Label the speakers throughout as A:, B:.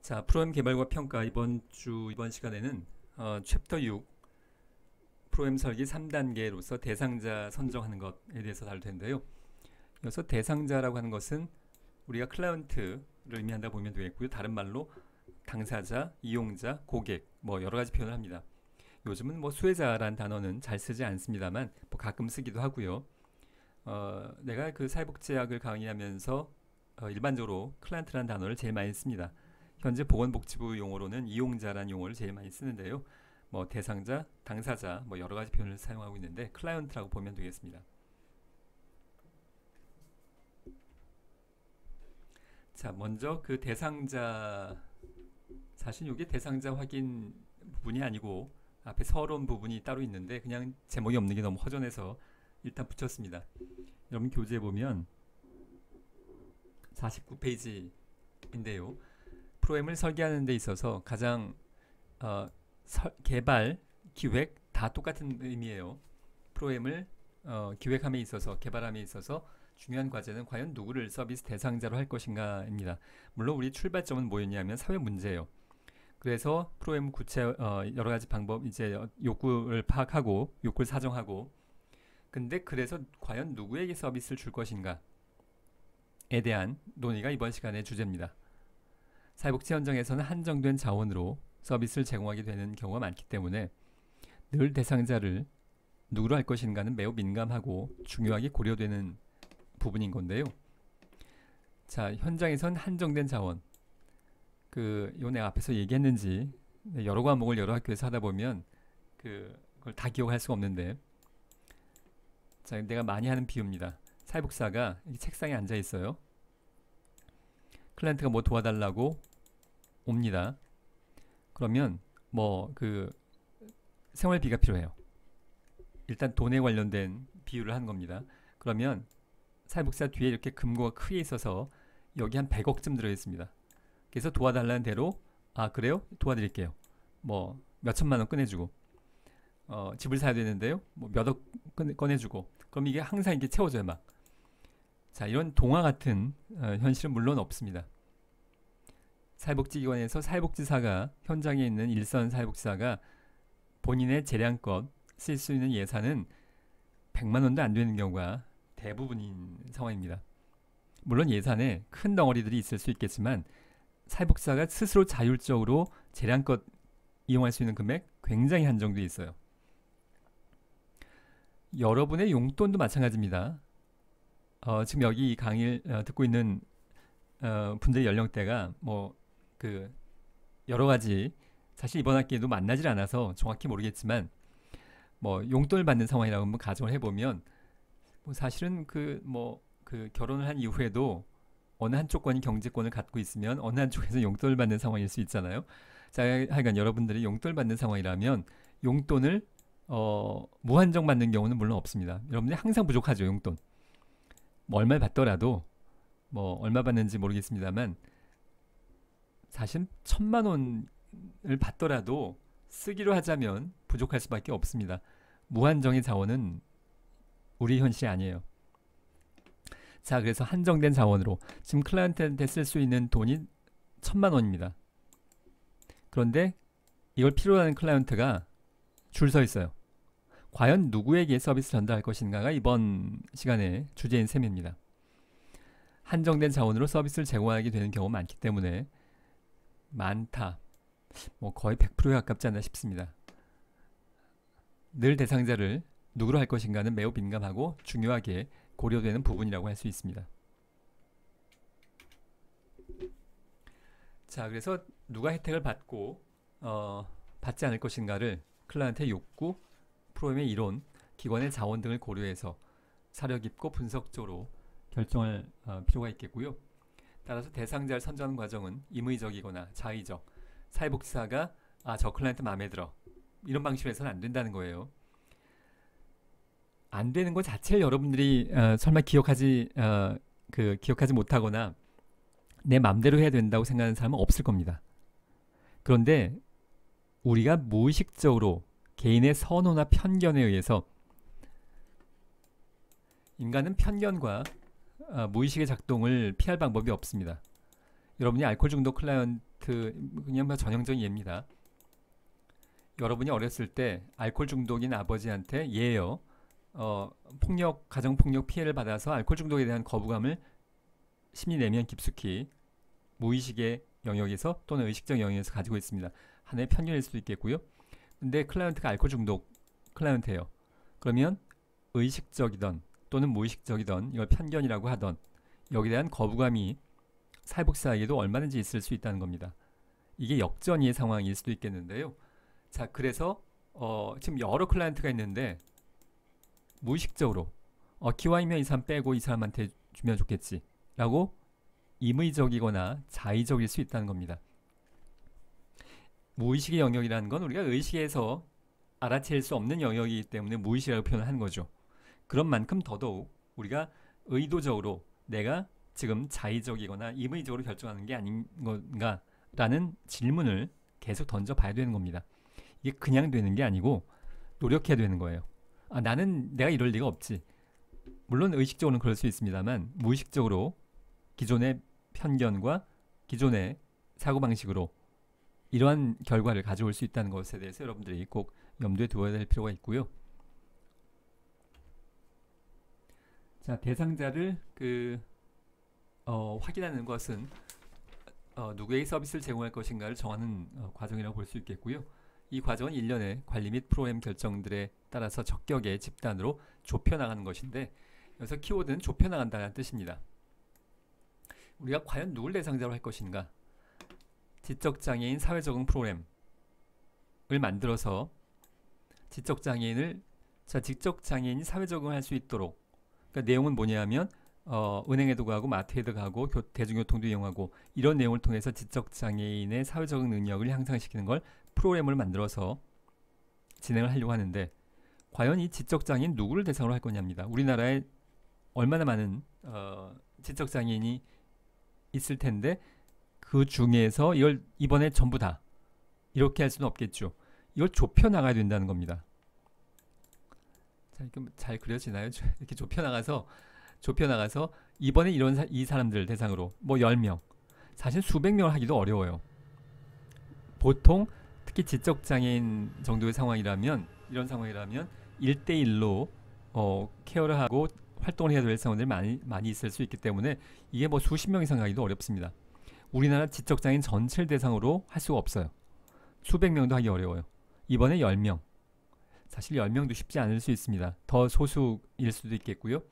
A: 자, 프로그램 개발과 평가 이번 시간에는 챕터 6 프로그램 설계 3단계로서 대상자 선정하는 것에 대해서 다룰 텐데요. 여기서 대상자라고 하는 것은 우리가 클라이언트를 의미한다 보면 되겠고요. 다른 말로 당사자, 이용자, 고객 뭐 여러 가지 표현을 합니다. 요즘은 뭐 수혜자란 단어는 잘 쓰지 않습니다만 뭐 가끔 쓰기도 하고요. 내가 그 사회복지학을 강의하면서 일반적으로 클라이언트라는 단어를 제일 많이 씁니다. 현재 보건복지부 용어로는 이용자라는 용어를 제일 많이 쓰는데요. 뭐 대상자, 당사자 뭐 여러 가지 표현을 사용하고 있는데 클라이언트라고 보면 되겠습니다. 자, 먼저 그 대상자, 사실 이게 대상자 확인 부분이 아니고 앞에 서론 부분이 따로 있는데 그냥 제목이 없는 게 너무 허전해서 일단 붙였습니다. 여러분 교재에 보면 49페이지인데요. 프로그램을 설계하는 데 있어서 가장 개발, 기획 다 똑같은 의미예요. 프로그램을 기획함에 있어서, 개발함에 있어서 중요한 과제는 과연 누구를 서비스 대상자로 할 것인가입니다. 물론 우리 출발점은 뭐였냐면 사회 문제예요. 그래서 프로그램 구체 여러 가지 방법, 이제 욕구를 파악하고 욕구를 사정하고, 근데 그래서 과연 누구에게 서비스를 줄 것인가에 대한 논의가 이번 시간의 주제입니다. 사회복지 현장에서는 한정된 자원으로 서비스를 제공하게 되는 경우가 많기 때문에 늘 대상자를 누구로 할 것인가는 매우 민감하고 중요하게 고려되는 부분인 건데요. 자, 현장에선 한정된 자원, 요 내가 앞에서 얘기했는지 여러 과목을 여러 학교에서 하다 보면 그걸 다 기억할 수가 없는데, 자, 내가 많이 하는 비유입니다. 사회복사가 책상에 앉아 있어요. 클라이언트가 뭐 도와달라고 옵니다. 그러면 뭐 생활비가 필요해요. 일단 돈에 관련된 비유를 하는 겁니다. 그러면 사회복사 뒤에 이렇게 금고가 크게 있어서 여기 한 100억쯤 들어있습니다. 그래서 도와달라는 대로 그래요? 도와드릴게요. 뭐 몇천만 원 꺼내주고 집을 사야 되는데요. 뭐 몇 억 꺼내주고, 그럼 이게 항상 이렇게 채워져요 막. 자, 이런 동화 같은 현실은 물론 없습니다. 사회복지기관에서 사회복지사가, 현장에 있는 일선 사회복지사가 본인의 재량껏 쓸 수 있는 예산은 100만 원도 안 되는 경우가 대부분인 상황입니다. 물론 예산에 큰 덩어리들이 있을 수 있겠지만 사회복지사가 스스로 자율적으로 재량껏 이용할 수 있는 금액 굉장히 한정돼 있어요. 여러분의 용돈도 마찬가지입니다. 지금 여기 이 강의를 듣고 있는 분들의 연령대가 여러 가지, 사실 이번 학기에도 만나질 않아서 정확히 모르겠지만 뭐 용돈을 받는 상황이라고 한번 가정을 해보면 뭐 사실은 결혼을 한 이후에도 어느 한쪽권이 경제권을 갖고 있으면 어느 한쪽에서 용돈을 받는 상황일 수 있잖아요. 자, 하여간 여러분들이 용돈을 받는 상황이라면 용돈을 무한정 받는 경우는 물론 없습니다. 여러분들이 항상 부족하죠. 용돈 뭐 얼마를 받더라도, 뭐 얼마 받는지 모르겠습니다만 사실 1000만 원을 받더라도 쓰기로 하자면 부족할 수밖에 없습니다. 무한정의 자원은 우리 현실이 아니에요. 자, 그래서 한정된 자원으로 지금 클라이언트한테 쓸 수 있는 돈이 1000만 원입니다. 그런데 이걸 필요로 하는 클라이언트가 줄 서 있어요. 과연 누구에게 서비스 전달할 것인가가 이번 시간의 주제인 셈입니다. 한정된 자원으로 서비스를 제공하게 되는 경우가 많기 때문에 많다, 뭐 거의 100%에 가깝지 않나 싶습니다. 늘 대상자를 누구로 할 것인가는 매우 민감하고 중요하게 고려되는 부분이라고 할 수 있습니다. 자, 그래서 누가 혜택을 받고 받지 않을 것인가를 클라이언트의 욕구, 프로그램의 이론, 기관의 자원 등을 고려해서 사려 깊고 분석적으로 결정할 필요가 있겠고요. 따라서 대상자를 선정하는 과정은 임의적이거나 자의적, 사회복지사가 저 클라이언트 마음에 들어, 이런 방식으로 해서는 안 된다는 거예요. 안 되는 것 자체를 여러분들이 설마 기억하지 못하거나 내 맘대로 해야 된다고 생각하는 사람은 없을 겁니다. 그런데 우리가 무의식적으로 개인의 선호나 편견에 의해서, 인간은 편견과 무의식의 작동을 피할 방법이 없습니다. 여러분이 알코올 중독 클라이언트 클라이언트 그냥 뭐 전형적인 예입니다. 여러분이 어렸을 때 알코올 중독인 아버지한테 얘요, 가정 폭력 피해를 받아서 알코올 중독에 대한 거부감을 심리 내면 깊숙이 무의식의 영역에서 또는 의식적 영역에서 가지고 있습니다. 하나의 편견일 수도 있겠고요. 근데 클라이언트가 알코올 중독 클라이언트예요. 그러면 의식적이던 또는 무의식적이던 이걸 편견이라고 하던 여기에 대한 거부감이 사회복지사에게도 얼마든지 있을 수 있다는 겁니다. 이게 역전의 상황일 수도 있겠는데요. 자, 그래서 지금 여러 클라이언트가 있는데 무의식적으로 기왕이면 이 사람 빼고 이 사람한테 주면 좋겠지 라고 임의적이거나 자의적일 수 있다는 겁니다. 무의식의 영역이라는 건 우리가 의식에서 알아챌 수 없는 영역이기 때문에 무의식이라고 표현을 하는 거죠. 그런 만큼 더더욱 우리가 의도적으로 내가 지금 자의적이거나 임의적으로 결정하는 게 아닌 건가 라는 질문을 계속 던져봐야 되는 겁니다. 이게 그냥 되는 게 아니고 노력해야 되는 거예요. 나는 내가 이럴 리가 없지. 물론 의식적으로는 그럴 수 있습니다만 무의식적으로 기존의 편견과 기존의 사고방식으로 이러한 결과를 가져올 수 있다는 것에 대해서 여러분들이 꼭 염두에 두어야 될 필요가 있고요. 자, 대상자를 확인하는 것은 누구에게 서비스를 제공할 것인가를 정하는 과정이라고 볼 수 있겠고요. 이 과정은 일련의 관리 및 프로그램 결정들에 따라서 적격의 집단으로 좁혀나가는 것인데 여기서 키워드는 좁혀나간다는 뜻입니다. 우리가 과연 누굴 대상자로 할 것인가? 지적장애인 사회적응 프로그램을 만들어서 지적장애인이 사회적응할 수 있도록, 그러니까 내용은 뭐냐면 은행에도 가고 마트에도 가고 대중교통도 이용하고 이런 내용을 통해서 지적장애인의 사회적응 능력을 향상시키는 걸 프로그램을 만들어서 진행을 하려고 하는데 과연 이 지적장애인 누구를 대상으로 할 거냐입니다. 우리나라에 얼마나 많은 지적장애인이 있을 텐데 그 중에서 이걸 이번에 전부 다 이렇게 할 수는 없겠죠. 이걸 좁혀나가야 된다는 겁니다. 자, 이렇게 잘 그려지나요? 이렇게 좁혀나가서 이번에 이 사람들 대상으로 뭐 10명, 사실 수백 명을 하기도 어려워요. 보통 특히 지적장애인 정도의 상황이라면, 이런 상황이라면 1대1로 케어를 하고 활동을 해야 될 상황들이 많이 있을 수 있기 때문에 이게 뭐 수십 명 이상 가기도 어렵습니다. 우리나라 지적장애인 전체를 대상으로 할 수가 없어요. 수백 명도 하기 어려워요. 이번에 10명. 사실 10명도 쉽지 않을 수 있습니다. 더 소수일 수도 있겠고요.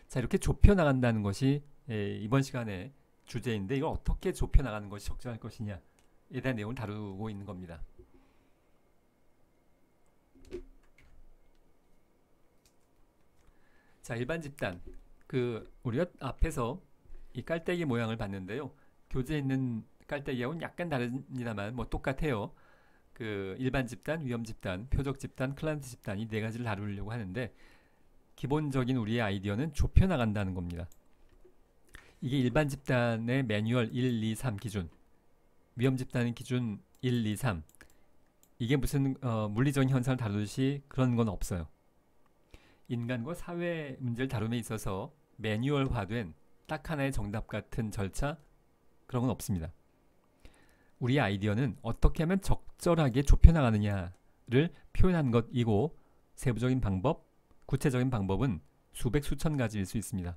A: 자, 이렇게 좁혀나간다는 것이 이번 시간의 주제인데 이걸 어떻게 좁혀나가는 것이 적절할 것이냐에 대한 내용을 다루고 있는 겁니다. 자, 일반 집단. 우리가 앞에서 이 깔때기 모양을 봤는데요. 교재에 있는 깔때기하고는 약간 다릅니다만 뭐 똑같아요. 일반 집단, 위험 집단, 표적 집단, 클라이언트 집단 이 네 가지를 다루려고 하는데 기본적인 우리의 아이디어는 좁혀나간다는 겁니다. 이게 일반 집단의 매뉴얼 1, 2, 3 기준, 위험 집단의 기준 1, 2, 3 이게 무슨 물리적인 현상을 다루듯이 그런 건 없어요. 인간과 사회 문제를 다룸에 있어서 매뉴얼화된 딱 하나의 정답 같은 절차 그런 건 없습니다. 우리의 아이디어는 어떻게 하면 적절하게 좁혀나가느냐를 표현한 것이고 세부적인 방법, 구체적인 방법은 수백 수천 가지일 수 있습니다.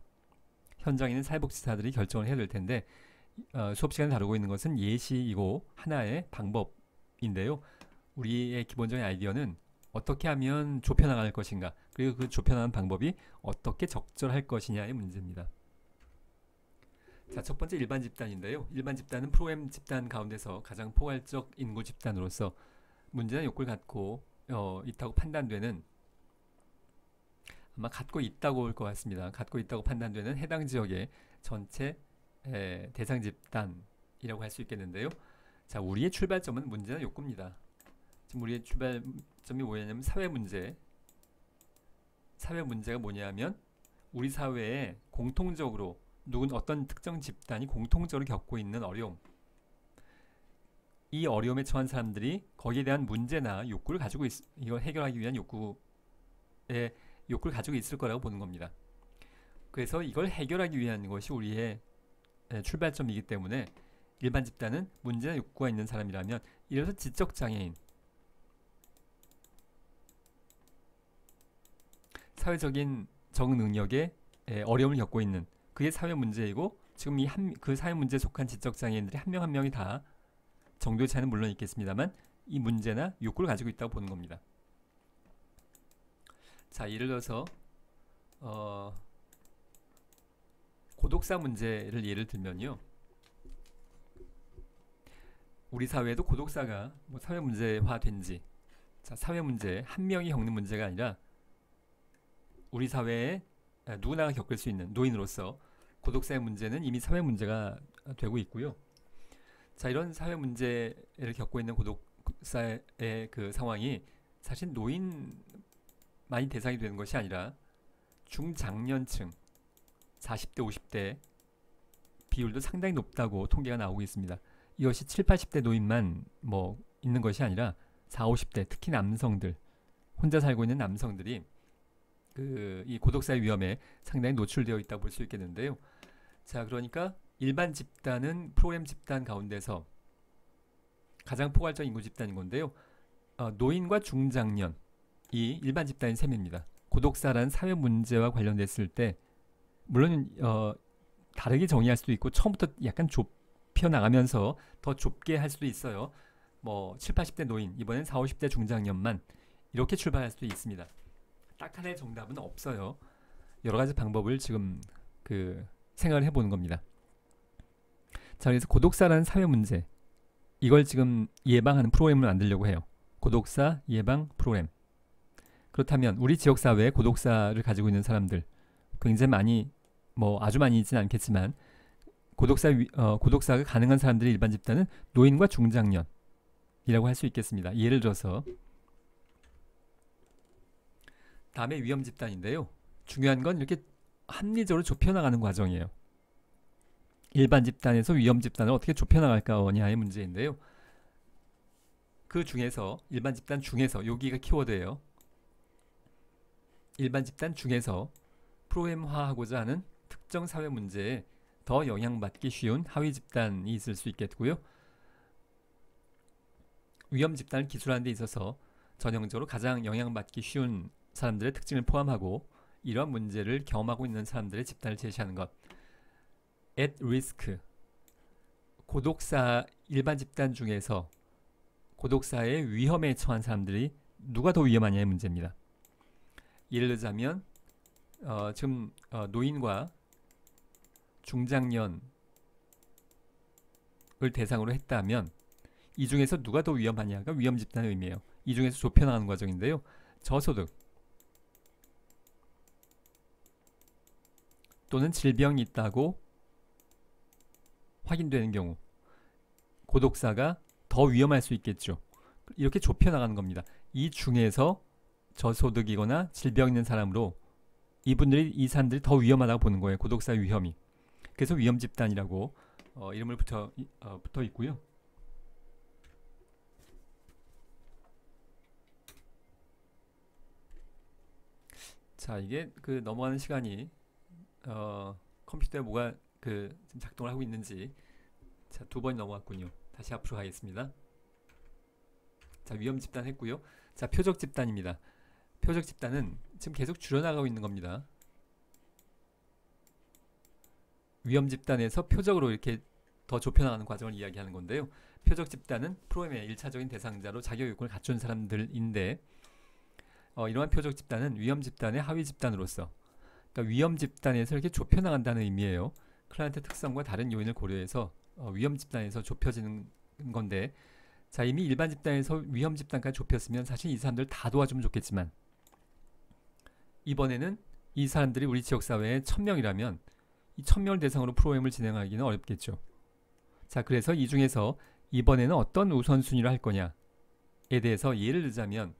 A: 현장에는 사회복지사들이 결정을 해야 될 텐데 수업 시간에 다루고 있는 것은 예시이고 하나의 방법인데요. 우리의 기본적인 아이디어는 어떻게 하면 좁혀나갈 것인가, 그리고 그 좁혀나가는 방법이 어떻게 적절할 것이냐의 문제입니다. 자, 첫 번째 일반 집단인데요. 일반 집단은 프로그램 집단 가운데서 가장 포괄적 인구 집단으로서 문제나 욕구를 갖고 있다고 판단되는, 아마 갖고 있다고 올 것 같습니다. 갖고 있다고 판단되는 해당 지역의 전체 대상 집단이라고 할 수 있겠는데요. 자, 우리의 출발점은 문제나 욕구입니다. 지금 우리의 출발점이 뭐냐면 사회 문제가 뭐냐면 우리 사회에 공통적으로 어떤 특정 집단이 공통적으로 겪고 있는 어려움, 이 어려움에 처한 사람들이 거기에 대한 문제나 욕구를 가지고 이걸 해결하기 위한 욕구를 가지고 있을 거라고 보는 겁니다. 그래서 이걸 해결하기 위한 것이 우리의 출발점이기 때문에 일반 집단은 문제나 욕구가 있는 사람이라면, 이래서 지적장애인, 사회적인 적응 능력에 어려움을 겪고 있는, 그게 사회 문제이고, 지금 그 사회 문제에 속한 지적장애인들이 한 명 한 명이 다 정도의 차이는 물론 있겠습니다만 이 문제나 욕구를 가지고 있다고 보는 겁니다. 자, 예를 들어서 고독사 문제를 예를 들면요, 우리 사회에도 고독사가 뭐 사회 문제화된 지, 자, 사회 문제, 한 명이 겪는 문제가 아니라 우리 사회에 누구나 겪을 수 있는 노인으로서 고독사의 문제는 이미 사회 문제가 되고 있고요. 자, 이런 사회 문제를 겪고 있는 고독사의 그 상황이 사실 노인만이 대상이 되는 것이 아니라 중장년층, 40대, 50대 비율도 상당히 높다고 통계가 나오고 있습니다. 이것이 7, 80대 노인만 뭐 있는 것이 아니라 4, 50대, 특히 남성들, 혼자 살고 있는 남성들이 이 고독사의 위험에 상당히 노출되어 있다고 볼 수 있겠는데요. 자, 그러니까 일반 집단은 프로그램 집단 가운데서 가장 포괄적 인구 집단인 건데요. 노인과 중장년, 이 일반 집단인 셈입니다. 고독사라는 사회 문제와 관련됐을 때 물론 다르게 정의할 수도 있고 처음부터 약간 좁혀 나가면서 더 좁게 할 수도 있어요. 뭐 7, 80대 노인, 이번엔 4, 50대 중장년만, 이렇게 출발할 수도 있습니다. 딱 하나의 정답은 없어요. 여러 가지 방법을 지금 생각을 해보는 겁니다. 자, 그래서 고독사라는 사회 문제, 이걸 지금 예방하는 프로그램을 만들려고 해요. 고독사 예방 프로그램. 그렇다면 우리 지역사회에 고독사를 가지고 있는 사람들 굉장히 많이, 뭐 아주 많이 있지는 않겠지만 고독사가 가능한 사람들의 일반 집단은 노인과 중장년이라고 할 수 있겠습니다. 예를 들어서 다음에 위험 집단인데요. 중요한 건 이렇게 합리적으로 좁혀나가는 과정이에요. 일반 집단에서 위험 집단을 어떻게 좁혀나갈까냐의 문제인데요. 그 중에서 일반 집단 중에서, 여기가 키워드예요. 일반 집단 중에서 프로그램화하고자 하는 특정 사회 문제에 더 영향받기 쉬운 하위 집단이 있을 수 있겠고요. 위험 집단을 기술하는 데 있어서 전형적으로 가장 영향받기 쉬운 사람들의 특징을 포함하고 이러한 문제를 경험하고 있는 사람들의 집단을 제시하는 것. at risk, 고독사 일반 집단 중에서 고독사의 위험에 처한 사람들이 누가 더 위험하냐의 문제입니다. 예를 들자면 지금 노인과 중장년을 대상으로 했다면 이 중에서 누가 더 위험하냐가 위험 집단의 의미예요. 이 중에서 좁혀나가는 과정인데요. 저소득 또는 질병이 있다고 확인되는 경우 고독사가 더 위험할 수 있겠죠. 이렇게 좁혀나가는 겁니다. 이 중에서 저소득이거나 질병 있는 사람으로 이 사람들이 더 위험하다고 보는 거예요. 고독사 위험이. 그래서 위험 집단이라고 이름을 붙어 있고요. 자, 이게 넘어가는 시간이 컴퓨터에 뭐가 지금 작동을 하고 있는지, 자, 2번이 넘어갔군요. 다시 앞으로 가겠습니다. 자, 위험 집단 했고요. 자, 표적 집단입니다. 표적 집단은 지금 계속 줄여나가고 있는 겁니다. 위험 집단에서 표적으로 이렇게 더 좁혀나가는 과정을 이야기하는 건데요. 표적 집단은 프로그램의 1차적인 대상자로 자격 요건을 갖춘 사람들인데 이러한 표적 집단은 위험 집단의 하위 집단으로서, 그러니까 위험 집단에서 이렇게 좁혀나간다는 의미예요. 클라이언트 특성과 다른 요인을 고려해서 위험 집단에서 좁혀지는 건데, 자, 이미 일반 집단에서 위험 집단까지 좁혔으면 사실 이 사람들 다 도와주면 좋겠지만 이번에는 이 사람들이 우리 지역사회에 1000명이라면 이 1000명을 대상으로 프로그램을 진행하기는 어렵겠죠. 자, 그래서 이 중에서 이번에는 어떤 우선순위를 할 거냐에 대해서 예를 들자면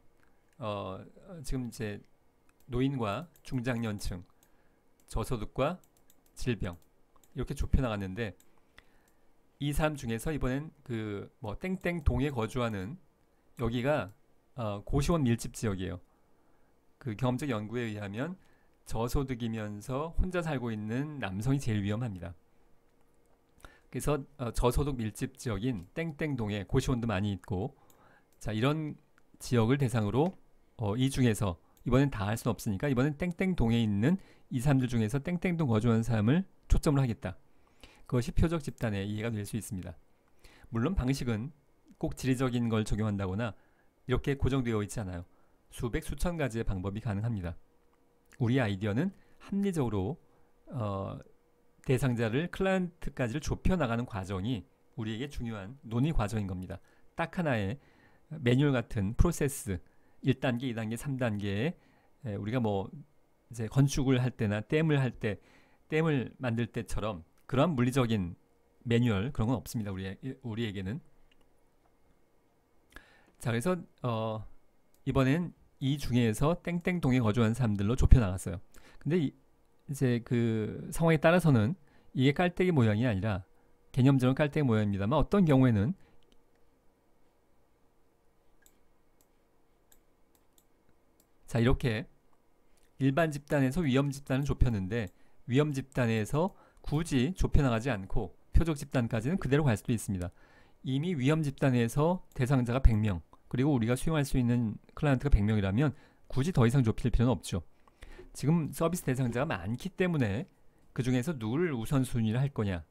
A: 지금 이제 노인과 중장년층, 저소득과 질병 이렇게 좁혀나갔는데, 이 사람 중에서 이번엔 뭐 땡땡 동에 거주하는, 여기가 고시원 밀집 지역이에요. 경험적 연구에 의하면 저소득이면서 혼자 살고 있는 남성이 제일 위험합니다. 그래서 저소득 밀집 지역인 땡땡동에 고시원도 많이 있고, 자 이런 지역을 대상으로 이 중에서 이번엔 다 할 수는 없으니까 이번엔 땡땡동에 있는 이 사람들 중에서 땡땡동 거주하는 사람을 초점을 하겠다. 그것이 표적 집단의 이해가 될 수 있습니다. 물론 방식은 꼭 지리적인 걸 적용한다거나 이렇게 고정되어 있지 않아요. 수백 수천 가지의 방법이 가능합니다. 우리 아이디어는 합리적으로 대상자를 클라이언트까지를 좁혀 나가는 과정이 우리에게 중요한 논의 과정인 겁니다. 딱 하나의 매뉴얼 같은 프로세스 1단계, 2단계, 3단계에 우리가 뭐 이제 건축을 할 때나 댐을 할 때, 댐을 만들 때처럼 그런 물리적인 매뉴얼 그런 건 없습니다. 우리에게는. 자, 그래서 이번엔 이 중에서 땡땡동에 거주하는 사람들로 좁혀 나갔어요. 근데 이제 그 상황에 따라서는 이게 깔때기 모양이 아니라 개념적으로 깔때기 모양입니다만 어떤 경우에는 자 이렇게 일반 집단에서 위험 집단을 좁혔는데 위험 집단에서 굳이 좁혀나가지 않고 표적 집단까지는 그대로 갈 수도 있습니다. 이미 위험 집단에서 대상자가 100명 그리고 우리가 수용할 수 있는 클라이언트가 100명이라면 굳이 더 이상 좁힐 필요는 없죠. 지금 서비스 대상자가 많기 때문에 그 중에서 누구를 우선순위를 할 거냐의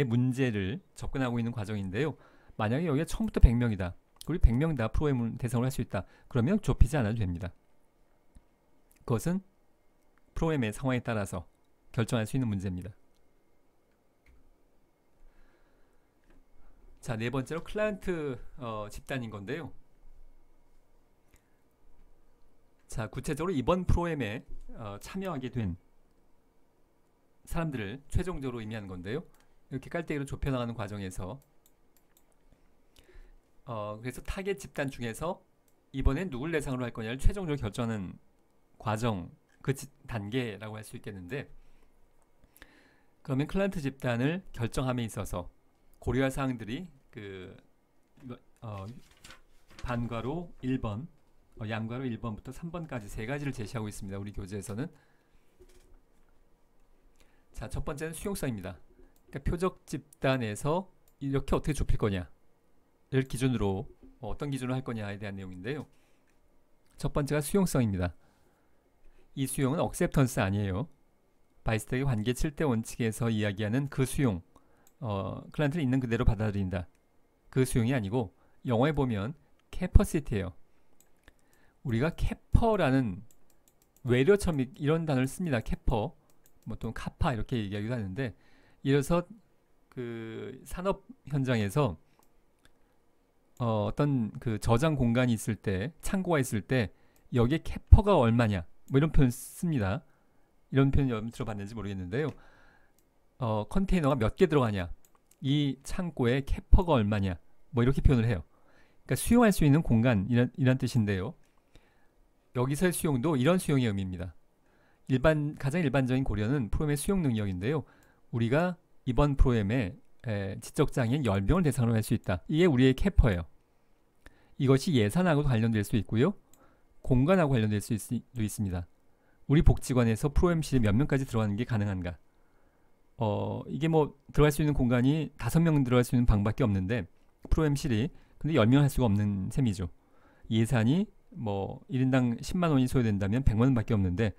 A: 문제를 접근하고 있는 과정인데요. 만약에 여기가 처음부터 100명이다. 우리 100명 다 프로그램 대상으로 할 수 있다. 그러면 좁히지 않아도 됩니다. 그것은 프로그램의 상황에 따라서 결정할 수 있는 문제입니다. 자, 네 번째로 클라이언트 집단인 건데요. 자, 구체적으로 이번 프로그램에 참여하게 된 사람들을 최종적으로 의미하는 건데요. 이렇게 깔때기로 좁혀나가는 과정에서 그래서 타겟 집단 중에서 이번엔 누굴 대상으로 할 거냐를 최종적으로 결정하는 과정, 그 단계라고 할 수 있겠는데, 그러면 클라이언트 집단을 결정함에 있어서 고려할 사항들이 반괄호 1번, 양괄호 1번부터 3번까지 세 가지를 제시하고 있습니다. 우리 교재에서는. 자, 첫 번째는 수용성입니다. 그러니까 표적 집단에서 이렇게 어떻게 좁힐 거냐를 기준으로 어떤 기준으로 할 거냐에 대한 내용인데요. 첫 번째가 수용성입니다. 이 수용은 억셉턴스 아니에요. 바이스텍의 관계 7대 원칙에서 이야기하는 그 수용, 클라이언트를 있는 그대로 받아들인다. 그 수용이 아니고 영어에 보면 캐퍼시티예요. 우리가 캐퍼라는 외래어 처럼 이런 단어를 씁니다. 캐퍼, 뭐 또 카파 이렇게 얘기하기도 하는데, 이래서 그 산업 현장에서 어떤 그 저장 공간이 있을 때, 창고가 있을 때 여기에 캐퍼가 얼마냐, 뭐 이런 표현 씁니다. 이런 표현 여러분 들어봤는지 모르겠는데요. 컨테이너가 몇 개 들어가냐, 이 창고에 캐퍼가 얼마냐, 뭐 이렇게 표현을 해요. 그러니까 수용할 수 있는 공간 이란 뜻인데요. 여기서의 수용도 이런 수용의 의미입니다. 가장 일반적인 고려는 프로그램의 수용 능력인데요. 우리가 이번 프로그램에 지적장애인 10명을 대상으로 할 수 있다. 이게 우리의 캐퍼예요. 이것이 예산하고 관련될 수 있고요. 공간하고 관련될 수도 있습니다. 우리 복지관에서 프로그램실에 몇 명까지 들어가는 게 가능한가? 이게 뭐 들어갈 수 있는 공간이 5명 들어갈 수 있는 방밖에 없는데 프로그램실이 근데 10명 할 수가 없는 셈이죠. 예산이 뭐 1인당 10만 원이 소요된다면 100만 원밖에 없는데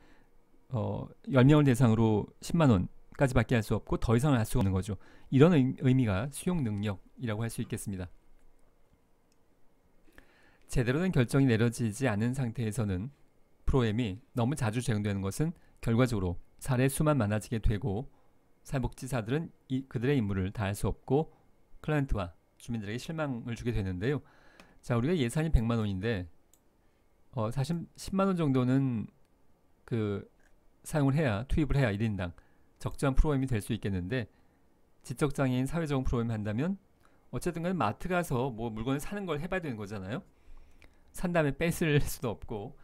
A: 10명을 대상으로 10만 원까지 밖에 할 수 없고 더 이상을 할 수가 없는 거죠. 이런 의미가 수용 능력이라고 할 수 있겠습니다. 제대로 된 결정이 내려지지 않은 상태에서는 프로그램이 너무 자주 제공되는 것은 결과적으로 사례 수만 많아지게 되고 사회복지사들은 그들의 임무를 다할 수 없고 클라이언트와 주민들에게 실망을 주게 되는데요. 자, 우리가 예산이 100만 원인데 사실 10만 원 정도는 사용을 해야, 투입을 해야 1인당 적절한 프로그램이 될 수 있겠는데, 지적장애인 사회적인 프로그램 한다면 어쨌든 간에 마트 가서 뭐 물건을 사는 걸 해봐야 되는 거잖아요. 산 다음에 뺏을 수도 없고.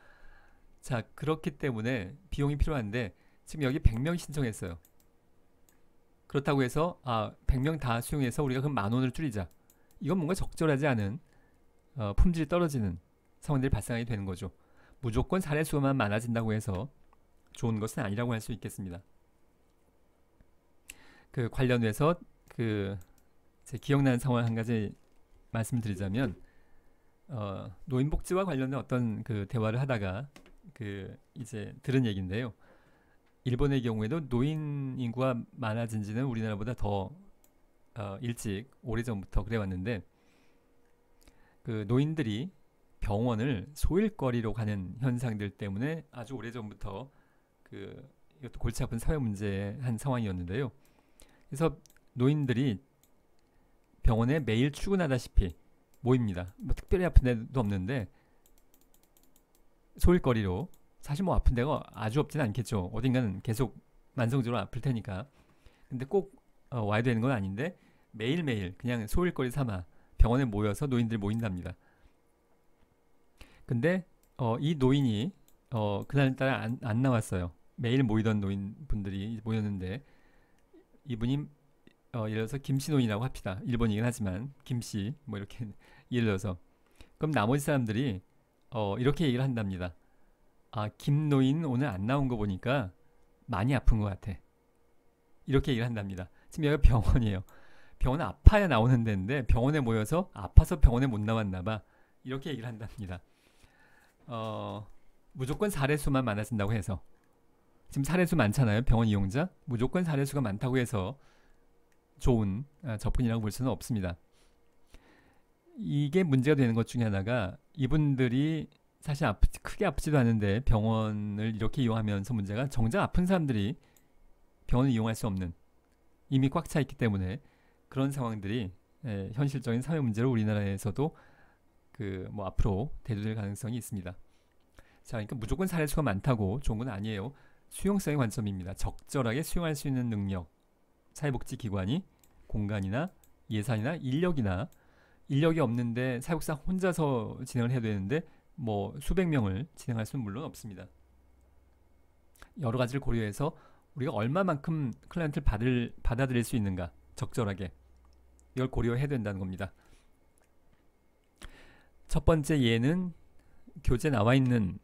A: 자, 그렇기 때문에 비용이 필요한데 지금 여기 100명 신청했어요. 그렇다고 해서 100명 다 수용해서 우리가 그럼 10,000원을 줄이자. 이건 뭔가 적절하지 않은 품질이 떨어지는 상황들이 발생하게 되는 거죠. 무조건 사례 수만 많아진다고 해서 좋은 것은 아니라고 할 수 있겠습니다. 관련해서 그 제 기억나는 상황 한 가지 말씀드리자면 노인복지와 관련된 어떤 그 대화를 하다가 그 이제 들은 얘기인데요. 일본의 경우에도 노인 인구가 많아진 지는 우리나라보다 더 일찍 오래전부터 그래 왔는데 그 노인들이 병원을 소일거리로 가는 현상들 때문에 아주 오래전부터 그 이것도 골치 아픈 사회 문제의 한 상황이었는데요. 그래서 노인들이 병원에 매일 출근하다시피 모입니다. 뭐 특별히 아픈 데도 없는데 소일거리로 사실 뭐 아픈 데가 아주 없진 않겠죠. 어딘가는 계속 만성적으로 아플 테니까. 근데 꼭 와야 되는 건 아닌데 매일매일 그냥 소일거리 삼아 병원에 모여서 노인들이 모인답니다. 근데 이 노인이 그날따라 안 나왔어요. 매일 모이던 노인분들이 모였는데 이분이 예를 들어서 김씨 노인이라고 합시다. 일본이긴 하지만 김씨 뭐 이렇게 예를 들어서 그럼 나머지 사람들이 이렇게 얘기를 한답니다. 아, 김 노인 오늘 안 나온 거 보니까 많이 아픈 것 같아. 이렇게 얘기를 한답니다. 지금 여기가 병원이에요. 병원은 아파야 나오는 데인데 병원에 모여서 아파서 병원에 못 나왔나 봐. 이렇게 얘기를 한답니다. 무조건 사례수만 많아진다고 해서 지금 사례수 많잖아요. 병원 이용자. 무조건 사례수가 많다고 해서 좋은 접근이라고 볼 수는 없습니다. 이게 문제가 되는 것 중에 하나가 이분들이 사실 크게 아프지도 않은데 병원을 이렇게 이용하면서 문제가 정작 아픈 사람들이 병원을 이용할 수 없는 이미 꽉 차 있기 때문에 그런 상황들이 현실적인 사회 문제로 우리나라에서도 그 뭐 앞으로 대두될 가능성이 있습니다. 자, 그러니까 무조건 사례수가 많다고 좋은 건 아니에요. 수용성의 관점입니다. 적절하게 수용할 수 있는 능력, 사회복지기관이 공간이나 예산이나 인력이 없는데 사회복지사 혼자서 진행을 해야 되는데 뭐 수백 명을 진행할 수는 물론 없습니다. 여러 가지를 고려해서 우리가 얼마만큼 클라이언트를 받아들일 수 있는가 적절하게 이걸 고려해야 된다는 겁니다. 첫 번째 예는 교재 나와 있는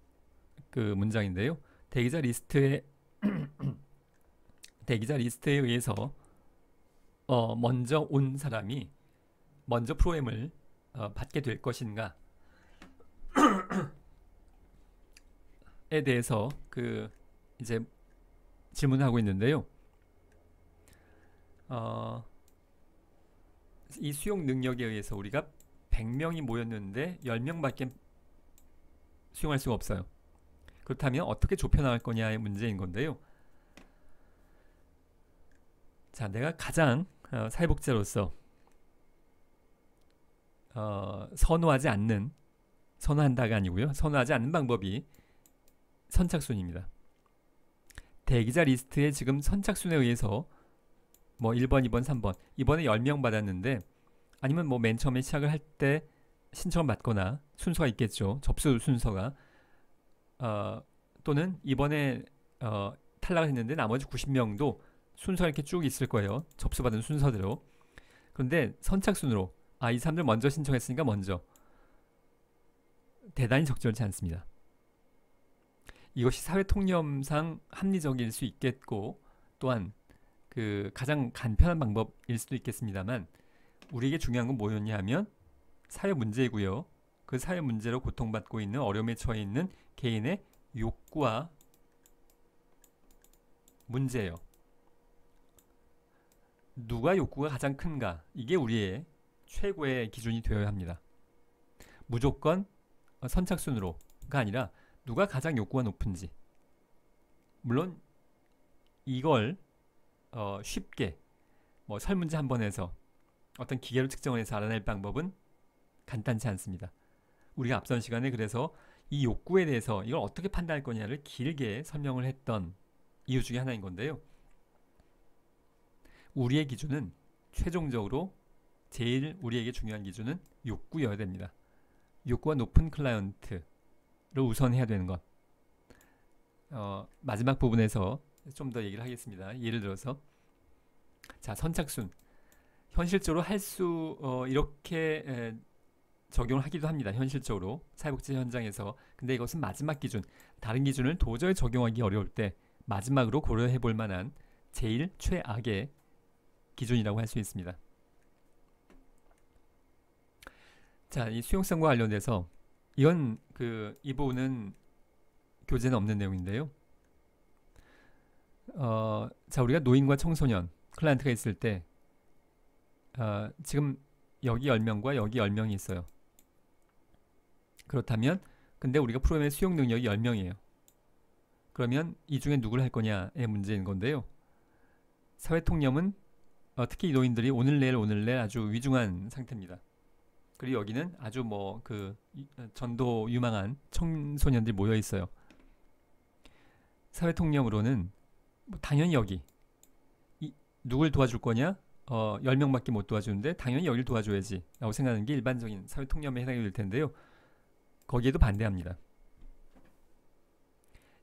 A: 그 문장인데요. 대기자 리스트에 의해서 먼저 온 사람이 먼저 프로그램을 받게 될 것인가에 대해서 그 이제 질문하고 있는데요. 이 수용 능력에 의해서 우리가 100명이 모였는데 10명밖에 수용할 수가 없어요. 그렇다면 어떻게 좁혀나갈 거냐의 문제인 건데요. 자, 내가 가장 사회복지자로서 선호한다가 아니고요. 선호하지 않는 방법이 선착순입니다. 대기자 리스트에 지금 선착순에 의해서 뭐 1번, 2번, 3번 이번에 10명 받았는데 아니면 뭐 맨 처음에 시작을 할 때 신청을 받거나 순서가 있겠죠. 접수 순서가 또는 이번에 탈락을 했는데 나머지 90명도 순서가 이렇게 쭉 있을 거예요. 접수받은 순서대로. 그런데 선착순으로 이 사람들 먼저 신청했으니까 먼저 대단히 적절치 않습니다. 이것이 사회 통념상 합리적일 수 있겠고 또한 그 가장 간편한 방법일 수도 있겠습니다만 우리에게 중요한 건 뭐였냐 하면 사회 문제이고요. 그 사회 문제로 고통받고 있는 어려움에 처해 있는 개인의 욕구와 문제예요. 누가 욕구가 가장 큰가? 이게 우리의 최고의 기준이 되어야 합니다. 무조건 선착순으로가 아니라 누가 가장 욕구가 높은지. 물론 이걸 쉽게 뭐 설문지 한 번 해서 어떤 기계로 측정을 해서 알아낼 방법은 간단치 않습니다. 우리가 앞선 시간에 그래서 이 욕구에 대해서 이걸 어떻게 판단할 거냐를 길게 설명을 했던 이유 중에 하나인 건데요. 우리의 기준은 최종적으로 제일 우리에게 중요한 기준은 욕구여야 됩니다. 욕구가 높은 클라이언트를 우선해야 되는 것. 마지막 부분에서 좀 더 얘기를 하겠습니다. 예를 들어서 자, 선착순 현실적으로 이렇게 적용을 하기도 합니다. 현실적으로 사회복지 현장에서. 근데 이것은 마지막 기준, 다른 기준을 도저히 적용하기 어려울 때 마지막으로 고려해 볼 만한 제일 최악의 기준이라고 할 수 있습니다. 자, 이 수용성과 관련돼서 이건 이 부분은 교재는 없는 내용인데요. 자, 우리가 노인과 청소년 클라이언트가 있을 때 지금 여기 10명과 여기 10명이 있어요. 그렇다면 근데 우리가 프로그램의 수용 능력이 10명이에요. 그러면 이 중에 누굴 할 거냐의 문제인 건데요. 사회통념은 특히 이 노인들이 오늘 내일 아주 위중한 상태입니다. 그리고 여기는 아주 전도 유망한 청소년들이 모여 있어요. 사회통념으로는 당연히 여기 누굴 도와줄 거냐? 10명밖에 못 도와주는데 당연히 여길 도와줘야지 라고 생각하는 게 일반적인 사회통념에 해당이 될 텐데요. 거기에도 반대합니다.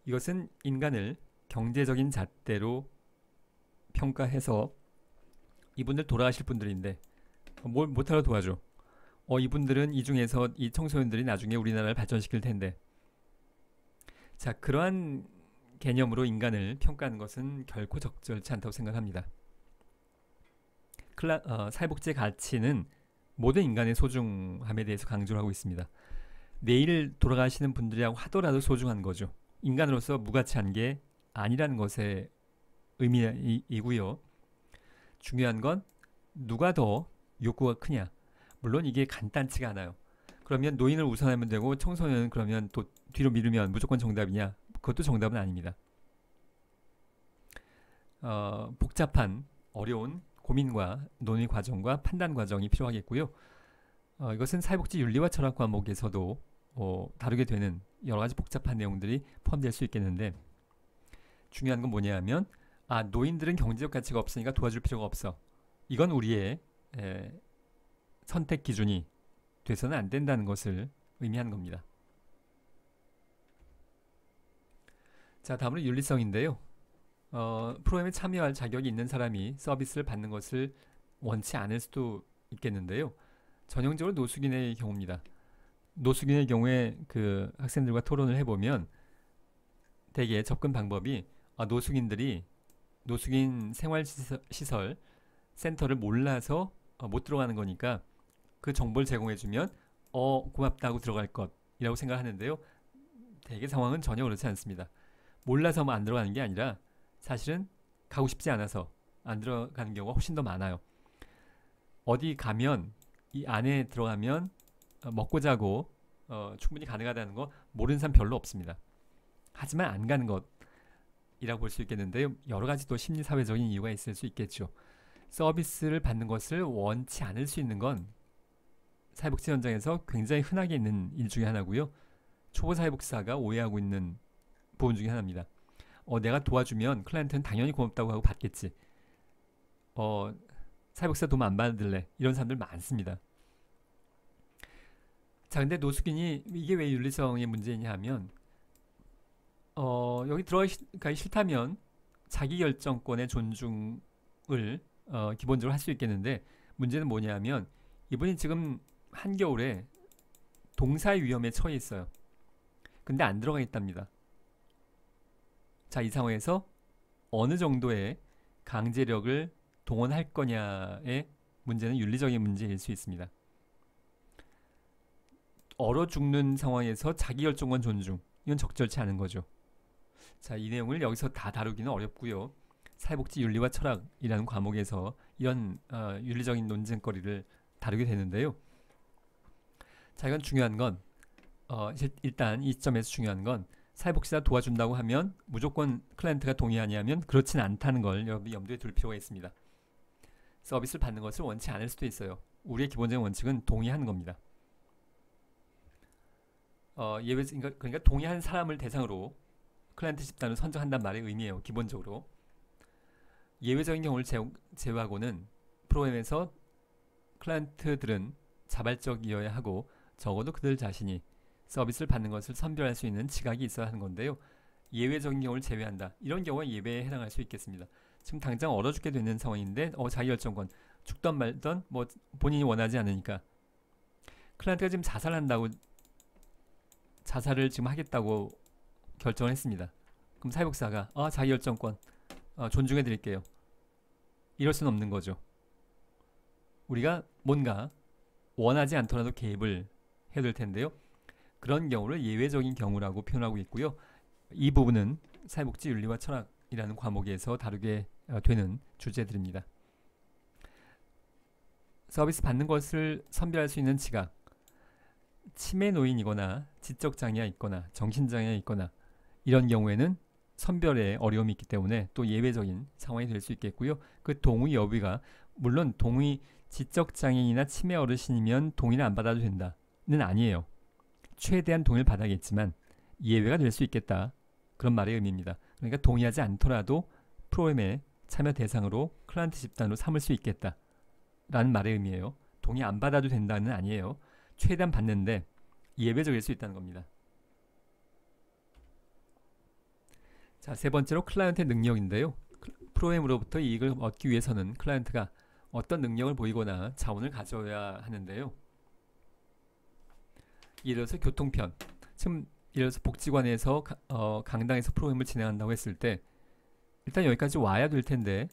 A: 이것은 인간을 경제적인 잣대로 평가해서 이분들 돌아가실 분들인데 뭘 못하러 도와줘. 이분들은 이 중에서 이 청소년들이 나중에 우리나라를 발전시킬 텐데. 자, 그러한 개념으로 인간을 평가하는 것은 결코 적절치 않다고 생각합니다. 사회복지의 가치는 모든 인간의 소중함에 대해서 강조를 하고 있습니다. 내일 돌아가시는 분들이라고 하더라도 소중한 거죠. 인간으로서 무가치한 게 아니라는 것의 의미이고요. 중요한 건 누가 더 욕구가 크냐. 물론 이게 간단치가 않아요. 그러면 노인을 우선하면 되고 청소년은 그러면 또 뒤로 미루면 무조건 정답이냐? 그것도 정답은 아닙니다. 복잡한 어려운 고민과 논의 과정과 판단 과정이 필요하겠고요. 이것은 사회복지 윤리와 철학 과목에서도 다루게 되는 여러 가지 복잡한 내용들이 포함될 수 있겠는데, 중요한 건 뭐냐 하면 노인들은 경제적 가치가 없으니까 도와줄 필요가 없어. 이건 우리의 선택 기준이 돼서는 안 된다는 것을 의미하는 겁니다. 자, 다음으로 윤리성인데요. 프로그램에 참여할 자격이 있는 사람이 서비스를 받는 것을 원치 않을 수도 있겠는데요. 전형적으로 노숙인의 경우입니다. 노숙인의 경우에 학생들과 토론을 해보면 대개 접근 방법이 노숙인들이 노숙인 생활시설 센터를 몰라서 못 들어가는 거니까 그 정보를 제공해주면 고맙다고 들어갈 것이라고 생각하는데요. 대개 상황은 전혀 그렇지 않습니다. 몰라서 안 들어가는 게 아니라 사실은 가고 싶지 않아서 안 들어가는 경우가 훨씬 더 많아요. 어디 가면 이 안에 들어가면 먹고 자고 충분히 가능하다는 거 모르는 사람 별로 없습니다. 하지만 안 가는 것이라고 볼 수 있겠는데요. 여러 가지 또 심리사회적인 이유가 있을 수 있겠죠. 서비스를 받는 것을 원치 않을 수 있는 건 사회복지 현장에서 굉장히 흔하게 있는 일 중에 하나고요. 초보 사회복지사가 오해하고 있는 부분 중에 하나입니다. 내가 도와주면 클라이언트는 당연히 고맙다고 하고 받겠지. 사회복지사 도움 안 받을래. 이런 사람들 많습니다. 자, 근데 노숙인이 이게 왜 윤리성의 문제냐 하면 여기 들어가기 싫다면 자기결정권의 존중을 기본적으로 할 수 있겠는데, 문제는 뭐냐 하면 이분이 지금 한겨울에 동사의 위험에 처해 있어요. 근데 안 들어가 있답니다. 자, 이 상황에서 어느 정도의 강제력을 동원할 거냐의 문제는 윤리적인 문제일 수 있습니다. 얼어 죽는 상황에서 자기결정권 존중, 이건 적절치 않은 거죠. 자, 이 내용을 여기서 다 다루기는 어렵고요. 사회복지 윤리와 철학이라는 과목에서 이런 윤리적인 논쟁거리를 다루게 되는데요. 자, 이건 중요한 건 일단 이 시점에서 중요한 건 사회복지사 도와준다고 하면 무조건 클라이언트가 동의하냐면 그렇진 않다는 걸 여러분이 염두에 둘 필요가 있습니다. 서비스를 받는 것을 원치 않을 수도 있어요. 우리의 기본적인 원칙은 동의하는 겁니다. 그러니까 동의한 사람을 대상으로 클라이언트 집단을 선정한단 말의 의미예요. 기본적으로. 예외적인 경우를 제외하고는 프로그램에서 클라이언트들은 자발적이어야 하고 적어도 그들 자신이 서비스를 받는 것을 선별할 수 있는 지각이 있어야 하는 건데요. 예외적인 경우를 제외한다. 이런 경우가 예외에 해당할 수 있겠습니다. 지금 당장 얼어 죽게 되는 상황인데 자기결정권, 죽던 말던 본인이 원하지 않으니까 클라이언트가 지금 자살을 지금 하겠다고 결정을 했습니다. 그럼 사회복지사가 자기결정권 존중해 드릴게요. 이럴 수는 없는 거죠. 우리가 뭔가 원하지 않더라도 개입을 해야 될 텐데요. 그런 경우를 예외적인 경우라고 표현하고 있고요. 이 부분은 사회복지윤리와 철학이라는 과목에서 다루게 되는 주제들입니다. 서비스 받는 것을 선별할 수 있는 지각, 치매 노인이거나 지적장애가 있거나 정신장애가 있거나 이런 경우에는 선별에 어려움이 있기 때문에 또 예외적인 상황이 될 수 있겠고요. 그 동의 여부가 물론 동의 지적장애인이나 치매 어르신이면 동의를 안 받아도 된다는 아니에요. 최대한 동의를 받아야겠지만 예외가 될 수 있겠다. 그런 말의 의미입니다. 그러니까 동의하지 않더라도 프로그램의 참여 대상으로 클라이언트 집단으로 삼을 수 있겠다. 라는 말의 의미예요. 동의 안 받아도 된다는 아니에요. 최대한 받는데 예외적일 수 있다는 겁니다. 자, 세 번째로 클라이언트의 능력인데요. 프로그램으로부터 이익을 얻기 위해서는 클라이언트가 어떤 능력을 보이거나 자원을 가져야 하는데요. 예를 들어서 교통편. 지금 예를 들어서 복지관에서 강당에서 프로그램을 진행한다고 했을 때 일단 여기까지 와야 될 텐데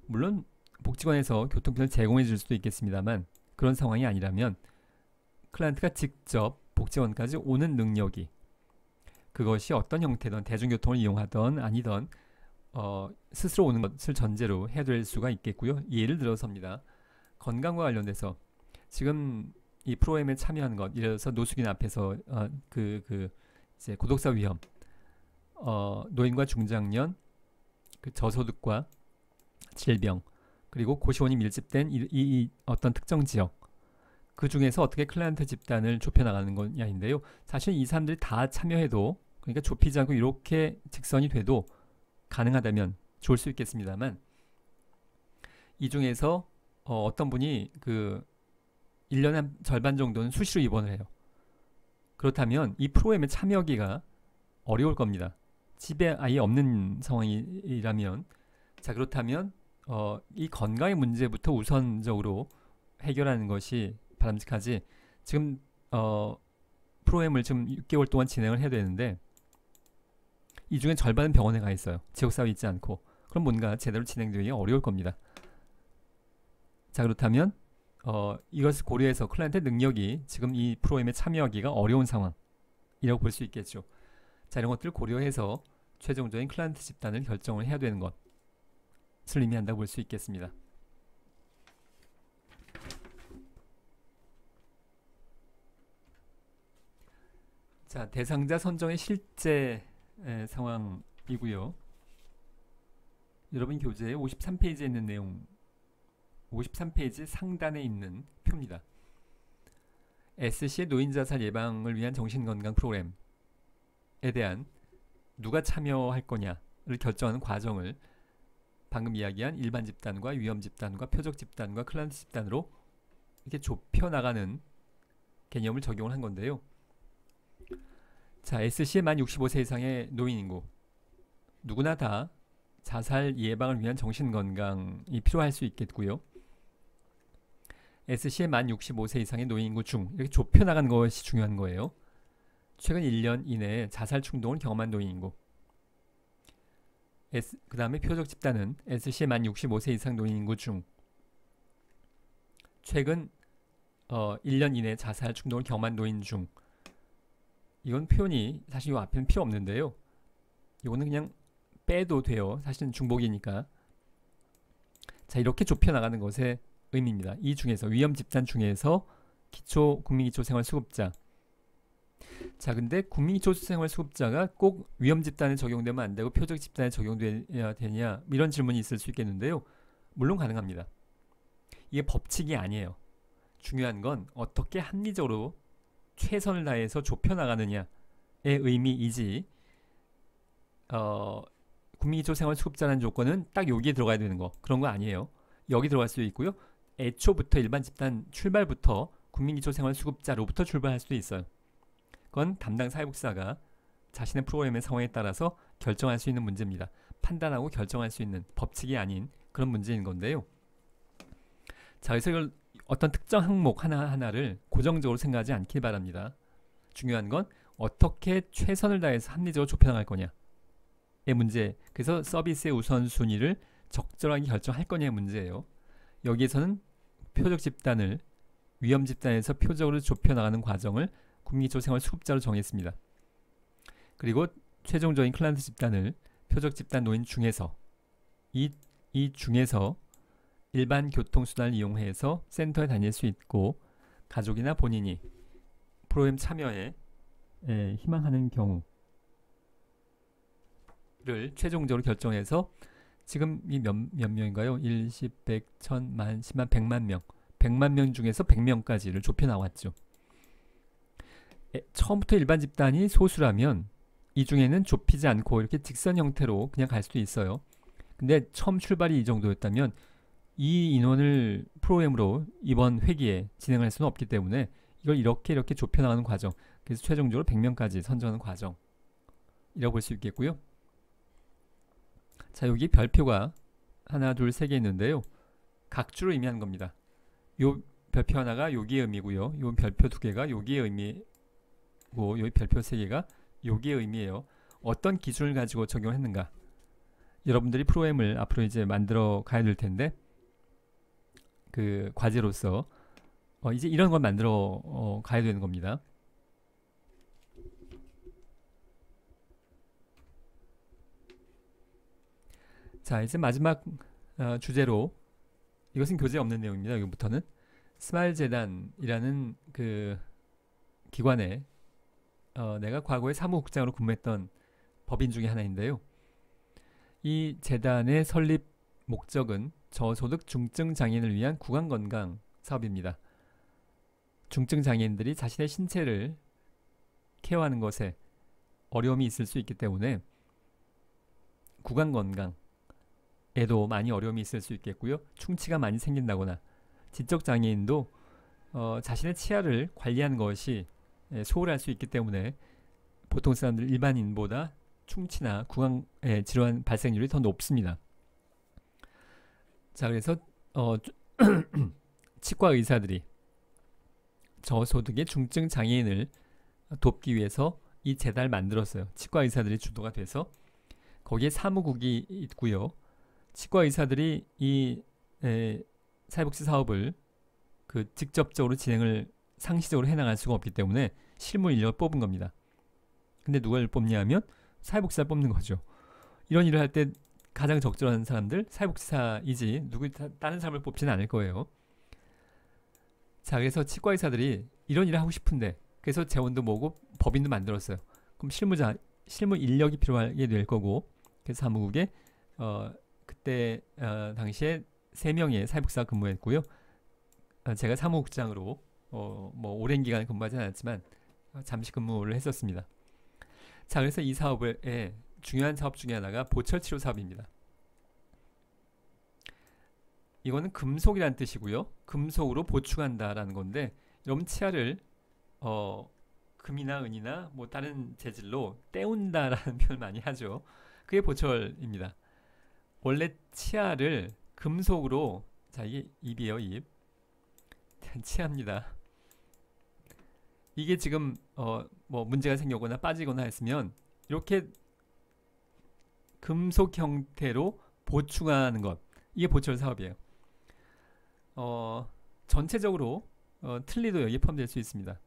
A: 물론 복지관에서 교통편을 제공해 줄 수도 있겠습니다만 그런 상황이 아니라면 클라이언트가 직접 복지관까지 오는 능력이 그것이 어떤 형태든 대중교통을 이용하던 아니던 스스로 오는 것을 전제로 해야 될 수가 있겠고요. 예를 들어서입니다. 건강과 관련돼서 지금 이 프로그램에 참여하는 것, 예를 들어서 노숙인 앞에서 이제 고독사 위험, 노인과 중장년, 그 저소득과 질병, 그리고 고시원이 밀집된 이 어떤 특정 지역, 그 중에서 어떻게 클라이언트 집단을 좁혀나가는 거냐인데요. 사실 이 사람들이 다 참여해도 그러니까 좁히지 않고 이렇게 직선이 돼도 가능하다면 좋을 수 있겠습니다만 이 중에서 어떤 분이 그 1년에 한 절반 정도는 수시로 입원을 해요. 그렇다면 이 프로그램에 참여하기가 어려울 겁니다. 집에 아예 없는 상황이라면 자 그렇다면 이 건강의 문제부터 우선적으로 해결하는 것이 바람직하지 지금 프로그램을 지금 6개월 동안 진행을 해야 되는데 이 중에 절반은 병원에 가 있어요. 지역사회에 있지 않고 그럼 뭔가 제대로 진행되기 어려울 겁니다. 자 그렇다면 이것을 고려해서 클라이언트 능력이 지금 이 프로그램에 참여하기가 어려운 상황이라고 볼 수 있겠죠. 자 이런 것들을 고려해서 최종적인 클라이언트 집단을 결정을 해야 되는 것을 의미한다고 볼 수 있겠습니다. 자 대상자 선정의 실제 상황이고요. 여러분 교재에 53페이지에 있는 내용 53페이지 상단에 있는 표입니다. SC의 노인자살 예방을 위한 정신건강 프로그램에 대한 누가 참여할 거냐를 결정하는 과정을 방금 이야기한 일반 집단과 위험 집단과 표적 집단과 클라이언트 집단으로 이렇게 좁혀 나가는 개념을 적용을 한 건데요. 자, SC의 만 65세 이상의 노인 인구 누구나 다 자살 예방을 위한 정신건강이 필요할 수 있겠고요. SC의 만 65세 이상의 노인 인구 중 이렇게 좁혀 나가는 것이 중요한 거예요. 최근 1년 이내에 자살 충동을 경험한 노인 인구. 그 다음에 표적 집단은 SC의 만 65세 이상 노인 인구 중 최근 1년 이내에 자살 충동을 경험한 노인 중. 이건 표현이 사실 이 앞에는 필요 없는데요. 이거는 그냥 빼도 돼요. 사실은 중복이니까. 자 이렇게 좁혀 나가는 것의 의미입니다. 이 중에서 위험 집단 중에서 국민기초생활수급자. 자 근데 국민기초생활수급자가 꼭 위험 집단에 적용되면 안 되고 표적 집단에 적용돼야 되냐 이런 질문이 있을 수 있겠는데요. 물론 가능합니다. 이게 법칙이 아니에요. 중요한 건 어떻게 합리적으로 최선을 다해서 좁혀 나가느냐의 의미이지 국민기초생활수급자라는 조건은 딱 여기에 들어가야 되는 거 그런 거 아니에요. 여기 들어갈 수도 있고요. 애초부터 일반 집단 출발부터 국민기초생활수급자로부터 출발할 수도 있어요. 그건 담당 사회복지사가 자신의 프로그램의 상황에 따라서 결정할 수 있는 문제입니다. 판단하고 결정할 수 있는 법칙이 아닌 그런 문제인 건데요. 자, 그래서 이걸 어떤 특정 항목 하나하나를 고정적으로 생각하지 않길 바랍니다. 중요한 건 어떻게 최선을 다해서 합리적으로 좁혀나갈 거냐의 문제. 그래서 서비스의 우선순위를 적절하게 결정할 거냐의 문제예요. 여기에서는 표적 집단을 위험 집단에서 표적으로 좁혀나가는 과정을 국민기초생활수급자로 정했습니다. 그리고 최종적인 클라이언트 집단을 표적 집단 노인 중에서 이 중에서 일반 교통수단을 이용해서 센터에 다닐 수 있고 가족이나 본인이 프로그램 참여에 희망하는 경우를 최종적으로 결정해서 지금 이 몇 명인가요? 1, 10, 100, 1000, 만, 10만, 100만 명 100만 명 중에서 100명까지를 좁혀 나왔죠. 처음부터 일반 집단이 소수라면 이 중에는 좁히지 않고 이렇게 직선 형태로 그냥 갈 수도 있어요. 근데 처음 출발이 이 정도였다면 이 인원을 프로그램으로 이번 회기에 진행할 수는 없기 때문에 이걸 이렇게 좁혀 나가는 과정, 그래서 최종적으로 100명까지 선정하는 과정이라고 볼 수 있겠고요. 자, 여기 별표가 하나, 둘, 세 개 있는데요. 각주로 의미하는 겁니다. 요 별표 하나가 여기의 의미고요. 요 별표 두 개가 여기의 의미고, 요 별표 세 개가 여기의 의미예요. 어떤 기준을 가지고 적용을 했는가? 여러분들이 프로그램을 앞으로 이제 만들어 가야 될 텐데, 그 과제로서 이제 이런 걸 만들어 가야 되는 겁니다. 자, 이제 마지막 주제로, 이것은 교재에 없는 내용입니다. 여기부터는 스마일 재단이라는 그 기관에 내가 과거에 사무국장으로 근무했던 법인 중에 하나인데요. 이 재단의 설립 목적은 저소득 중증 장애인을 위한 구강건강 사업입니다. 중증 장애인들이 자신의 신체를 케어하는 것에 어려움이 있을 수 있기 때문에 구강건강에도 많이 어려움이 있을 수 있겠고요. 충치가 많이 생긴다거나 지적 장애인도 자신의 치아를 관리하는 것이 소홀할 수 있기 때문에 보통 사람들 일반인보다 충치나 구강의 질환 발생률이 더 높습니다. 자, 그래서 치과 의사들이 저소득의 중증 장애인을 돕기 위해서 이 재단을 만들었어요. 치과 의사들이 주도가 돼서 거기에 사무국이 있고요. 치과 의사들이 이 사회복지 사업을 직접적으로 진행을 상시적으로 해나갈 수가 없기 때문에 실무 인력을 뽑은 겁니다. 근데 누가 뽑냐면 사회복지사를 뽑는 거죠. 이런 일을 할 때 가장 적절한 사람들 사회복지사이지 다른 사람을 뽑지는 않을 거예요. 자, 그래서 치과 의사들이 이런 일을 하고 싶은데, 그래서 재원도 모으고 법인도 만들었어요. 그럼 실무 인력이 필요하게 될 거고, 그래서 사무국에 그때 당시에 3명의 사회복지사가 근무했고요. 제가 사무국장으로 뭐 오랜 기간 근무하지 않았지만 잠시 근무를 했었습니다. 자, 그래서 이 사업의 중요한 사업 중에 하나가 보철치료 사업입니다. 이거는 금속이라는 뜻이고요. 금속으로 보충한다라는 건데, 여러분 치아를 금이나 은이나 뭐 다른 재질로 때운다라는 표현을 많이 하죠. 그게 보철입니다. 원래 치아를 금속으로, 자, 이게 입이에요, 입. 치아입니다. 이게 지금 뭐 문제가 생겼거나 빠지거나 했으면 이렇게 금속 형태로 보충하는 것, 이게 보철 사업이에요. 전체적으로 틀니도 여기에 포함될 수 있습니다.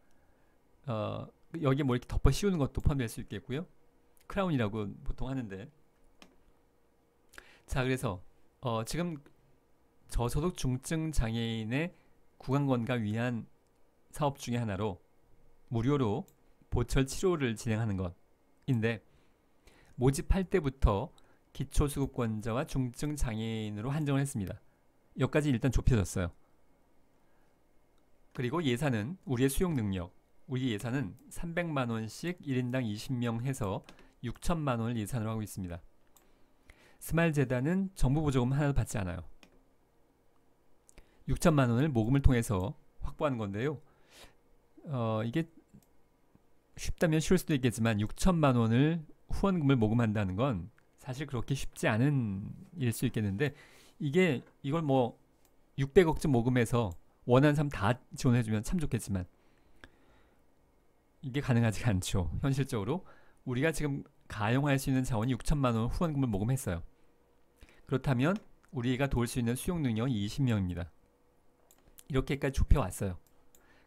A: 여기에 뭐 이렇게 덮어 씌우는 것도 포함될 수 있겠고요. 크라운이라고 보통 하는데, 자, 그래서 지금 저소득 중증 장애인의 구강건강 위한 사업 중에 하나로 무료로 보철 치료를 진행하는 것인데, 모집할 때부터 기초수급권자와 중증 장애인으로 한정을 했습니다. 여기까지 일단 좁혀졌어요. 그리고 예산은, 우리의 수용 능력, 우리 예산은 300만원씩 1인당 20명 해서 6천만원을 예산으로 하고 있습니다. 스마일 재단은 정부 보조금 하나도 받지 않아요. 6천만원을 모금을 통해서 확보하는 건데요. 이게 쉽다면 쉬울 수도 있겠지만 6천만원을 후원금을 모금한다는 건 사실 그렇게 쉽지 않은 일일 수 있겠는데, 이걸 뭐 600억쯤 모금해서 원하는 사람 다 지원해주면 참 좋겠지만 이게 가능하지가 않죠. 현실적으로 우리가 지금 가용할 수 있는 자원이 6천만원 후원금을 모금했어요. 그렇다면 우리가 도울 수 있는 수용 능력이 20명입니다. 이렇게까지 좁혀왔어요.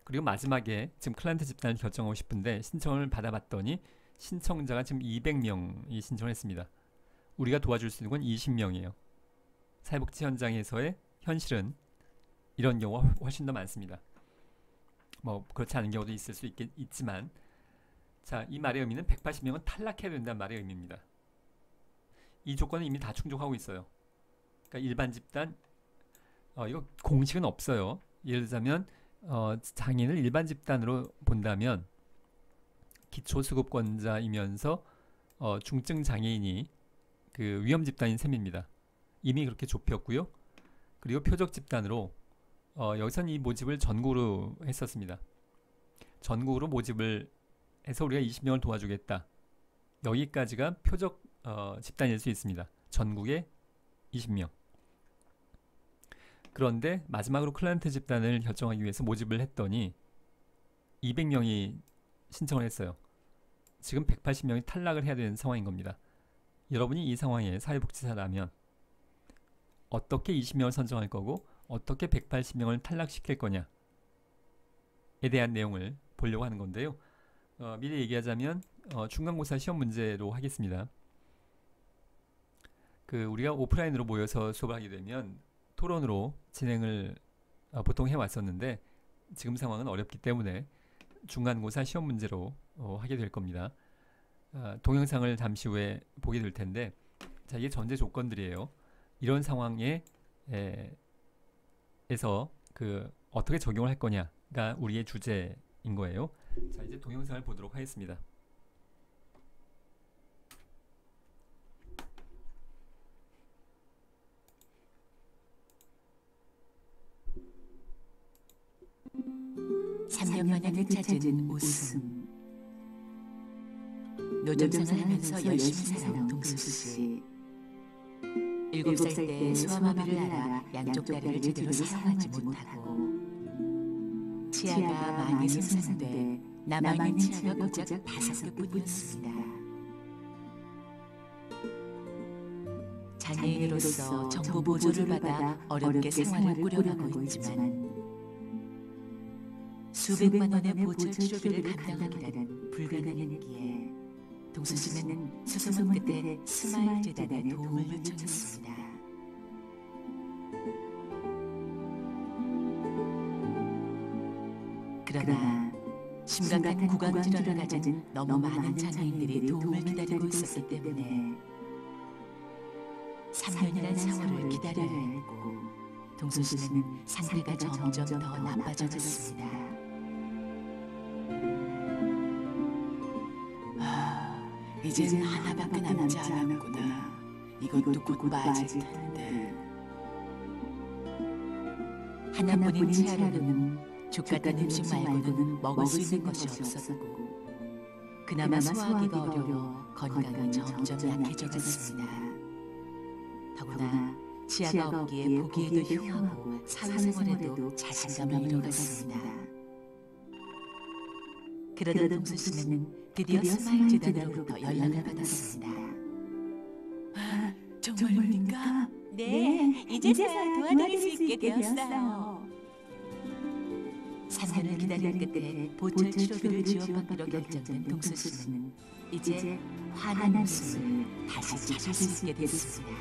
A: 그리고 마지막에 지금 클라이언트 집단을 결정하고 싶은데 신청을 받아봤더니 신청자가 지금 200명이 신청을 했습니다. 우리가 도와줄 수 있는 건 20명이에요. 사회복지 현장에서의 현실은 이런 경우가 훨씬 더 많습니다. 뭐 그렇지 않은 경우도 있을 수 있지만, 자, 이 말의 의미는 180명은 탈락해야 된다는 말의 의미입니다. 이 조건은 이미 다 충족하고 있어요. 그러니까 일반 집단, 이거 공식은 없어요. 예를 들자면 장애인을 일반 집단으로 본다면 기초수급권자이면서 중증 장애인이 그 위험 집단인 셈입니다. 이미 그렇게 좁혔고요. 그리고 표적 집단으로 여기선 이 모집을 전국으로 했었습니다. 전국으로 모집을 해서 우리가 20명을 도와주겠다. 여기까지가 표적 집단일 수 있습니다. 전국에 20명. 그런데 마지막으로 클라이언트 집단을 결정하기 위해서 모집을 했더니 200명이 신청을 했어요. 지금 180명이 탈락을 해야 되는 상황인 겁니다. 여러분이 이 상황에 사회복지사라면 어떻게 20명을 선정할 거고 어떻게 180명을 탈락시킬 거냐에 대한 내용을 보려고 하는 건데요. 미리 얘기하자면 중간고사 시험 문제로 하겠습니다. 우리가 오프라인으로 모여서 수업을 하게 되면 토론으로 진행을 보통 해왔었는데 지금 상황은 어렵기 때문에 중간고사 시험 문제로 하게 될 겁니다. 동영상을 잠시 후에 보게 될 텐데, 자, 이게 전제 조건들이에요. 이런 상황에 에서 어떻게 적용을 할 거냐가 우리의 주제인 거예요. 자, 이제 동영상을 보도록 하겠습니다.
B: 삼년만에 찾은 웃음. 노점상을 하면서 열심히 살아온 동수씨. 7살 때 소아마비를 앓아 양쪽 다리를 제대로 사용하지 못하고 치아가 많이 손상돼 남아있는 치아가 고작 5개뿐이었습니다. 장애인으로서 정부 보조를 받아 어렵게 생활을 꾸려가고 있지만 수백만 원의 보철 치료비를 감당하기란 불가능했기에 동수씨는 수소문 끝에 스마일 재단의 도움을 요청했습니다. 그러나 심각한 구강 질환을 가진 너무 많은 장애인들이 도움을 기다리고 있었기 때문에 3년이란 세월을 기다려야 했고 동수씨는 상태가 점점 더 나빠져갔습니다. 이젠 하나밖에 남지 않았구나. 이것도 곧 빠질 텐데. 하나뿐인 치아로는 죽 같은 음식 말고는 먹을 수 있는 것이 없었고 그나마 소화하기가 어려워 건강이 점점 약해져갔습니다. 더구나 치아가 없기에 보기에도 흉하고 사회생활에도 자신감을 잃어갔습니다. 그러던 동수씨는 드디어 스마일 재단으로부터 연락을 받았습니다. 정말입니까? 네, 이제서야 도와드릴 수 있게 되었어요. 3년을 기다린 끝에 보철 치료비를 지원받기로 결정된 동수씨는 이제 환한 웃음을 다시 찾을 수 있게 됐습니다.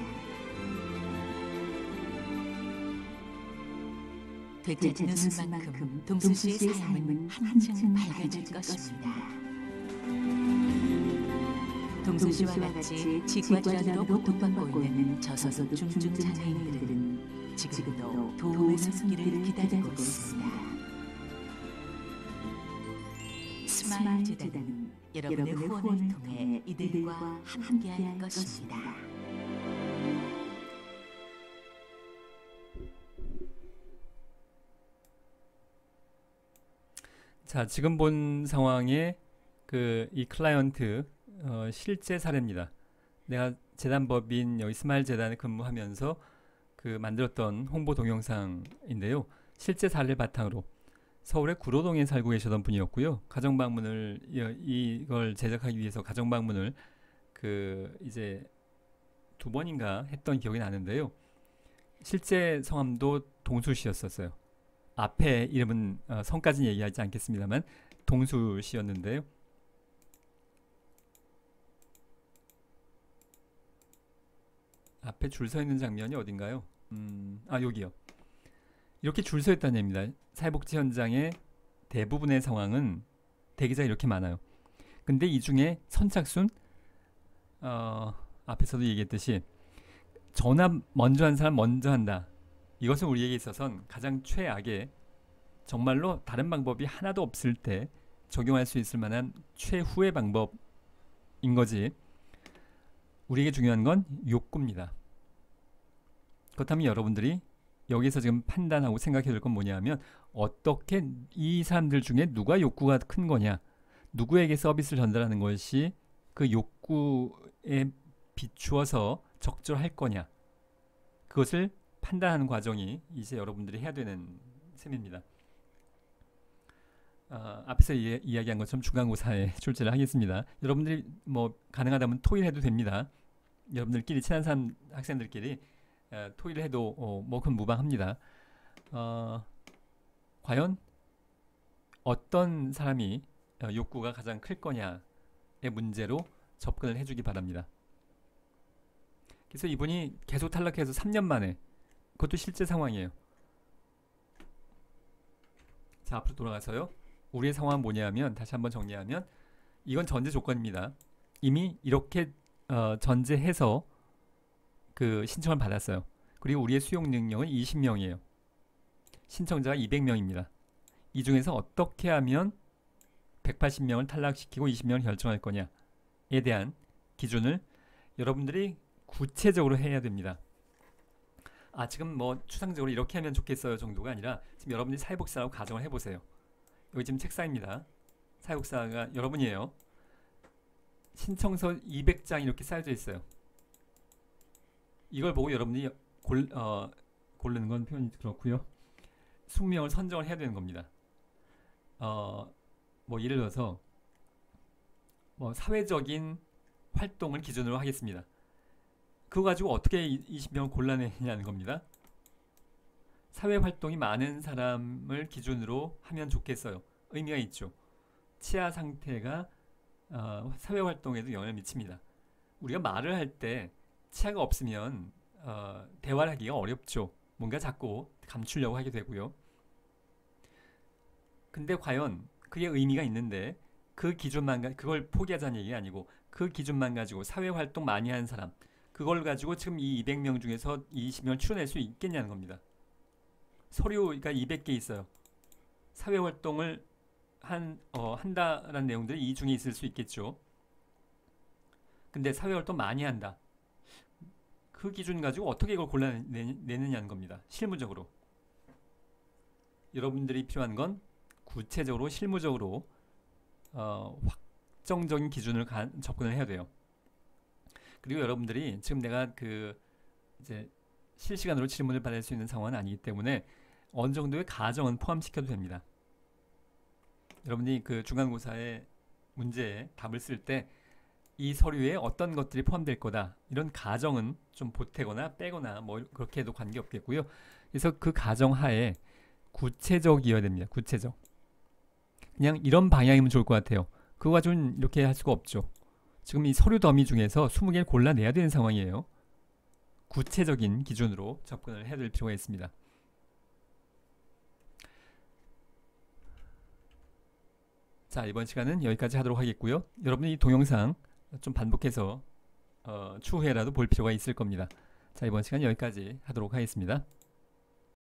B: 되찾는 순간만큼 동수씨의 삶은 한층 밝아질 것입니다. 동수씨와 같이 치과 질환으로 고통받고 있는 저소득 중증 장애인들은 지금도 도움의 손길을 기다리고 있습니다. 스마일 재단은 여러분의 후원을 통해 이들과 함께할 것입니다.
A: 자, 지금 본 상황의 이 클라이언트 실제 사례입니다. 내가 재단법인 여기 스마일 재단에 근무하면서 만들었던 홍보 동영상인데요. 실제 사례를 바탕으로 서울의 구로동에 살고 계시던 분이었고요. 가정방문을 이걸 제작하기 위해서 가정방문을 이제 2번인가 했던 기억이 나는데요. 실제 성함도 동수씨였었어요. 앞에 이름은 성까지는 얘기하지 않겠습니다만 동수씨였는데요. 앞에 줄 서 있는 장면이 어딘가요? 여기요. 이렇게 줄 서 있다는 얘기입니다. 사회복지 현장의 대부분의 상황은 대기자가 이렇게 많아요. 근데 이 중에 선착순, 앞에서도 얘기했듯이 전화 먼저 한 사람 먼저 한다. 이것은 우리에게 있어서는 가장 최악의, 정말로 다른 방법이 하나도 없을 때 적용할 수 있을 만한 최후의 방법인 거지. 우리에게 중요한 건 욕구입니다. 그렇다면 여러분들이 여기서 지금 판단하고 생각해야 될 건 뭐냐면, 어떻게 이 사람들 중에 누가 욕구가 큰 거냐, 누구에게 서비스를 전달하는 것이 그 욕구에 비추어서 적절할 거냐, 그것을 판단하는 과정이 이제 여러분들이 해야 되는 셈입니다. 앞에서 이야기한 것처럼 중간고사에 출제를 하겠습니다. 여러분들이 뭐 가능하다면 토의를 해도 됩니다. 여러분들끼리 친한 사람, 학생들끼리 토의를 해도 뭐 그건 무방합니다. 과연 어떤 사람이 욕구가 가장 클 거냐의 문제로 접근을 해주기 바랍니다. 그래서 이분이 계속 탈락해서 3년 만에, 그것도 실제 상황이에요. 자, 앞으로 돌아가서요. 우리의 상황은 뭐냐면, 다시 한번 정리하면, 이건 전제 조건입니다. 이미 이렇게 전제해서 그 신청을 받았어요. 그리고 우리의 수용 능력은 20명이에요. 신청자가 200명입니다. 이 중에서 어떻게 하면 180명을 탈락시키고 20명을 결정할 거냐에 대한 기준을 여러분들이 구체적으로 해야 됩니다. 지금 뭐 추상적으로 이렇게 하면 좋겠어요 정도가 아니라, 지금 여러분들이 사회복지사라고 가정을 해보세요. 여기 지금 책상입니다. 사회복지사가 여러분이에요. 신청서 200장 이렇게 쌓여져 있어요. 이걸 보고 여러분이 고르는 건 표현이 그렇고요. 20명을 선정을 해야 되는 겁니다. 뭐 예를 들어서 뭐 사회적인 활동을 기준으로 하겠습니다. 그거 가지고 어떻게 20명을 골라내냐는 겁니다. 사회 활동이 많은 사람을 기준으로 하면 좋겠어요. 의미가 있죠. 치아 상태가 사회 활동에도 영향을 미칩니다. 우리가 말을 할 때 치아가 없으면 대화를 하기가 어렵죠. 뭔가 자꾸 감추려고 하게 되고요. 근데 과연 그게 의미가 있는데, 그 기준만, 그걸 포기하자는 얘기가 아니고 그 기준만 가지고 사회 활동 많이 하는 사람, 그걸 가지고 지금 이 200명 중에서 20명을 추려낼 수 있겠냐는 겁니다. 서류가 200개 있어요. 사회 활동을 한다라는 내용들이 이 중에 있을 수 있겠죠. 근데 사회 활동 많이 한다, 그 기준 가지고 어떻게 이걸 골라내느냐는 겁니다. 실무적으로. 여러분들이 필요한 건 구체적으로, 실무적으로 확정적인 기준을 접근을 해야 돼요. 그리고 여러분들이 지금 내가 이제 실시간으로 질문을 받을 수 있는 상황은 아니기 때문에 어느 정도의 가정은 포함시켜도 됩니다. 여러분이 그 중간고사의 문제에 답을 쓸 때 이 서류에 어떤 것들이 포함될 거다, 이런 가정은 좀 보태거나 빼거나 뭐 그렇게 해도 관계없겠고요. 그래서 그 가정 하에 구체적이어야 됩니다. 구체적. 그냥 이런 방향이면 좋을 것 같아요. 그거 가지고는 이렇게 할 수가 없죠. 지금 이 서류 더미 중에서 20개를 골라내야 되는 상황이에요. 구체적인 기준으로 접근을 해야 될 필요가 있습니다. 자, 이번 시간은 여기까지 하도록 하겠고요. 여러분이 이 동영상 좀 반복해서 추후에라도 볼 필요가 있을 겁니다. 자, 이번 시간 여기까지 하도록 하겠습니다.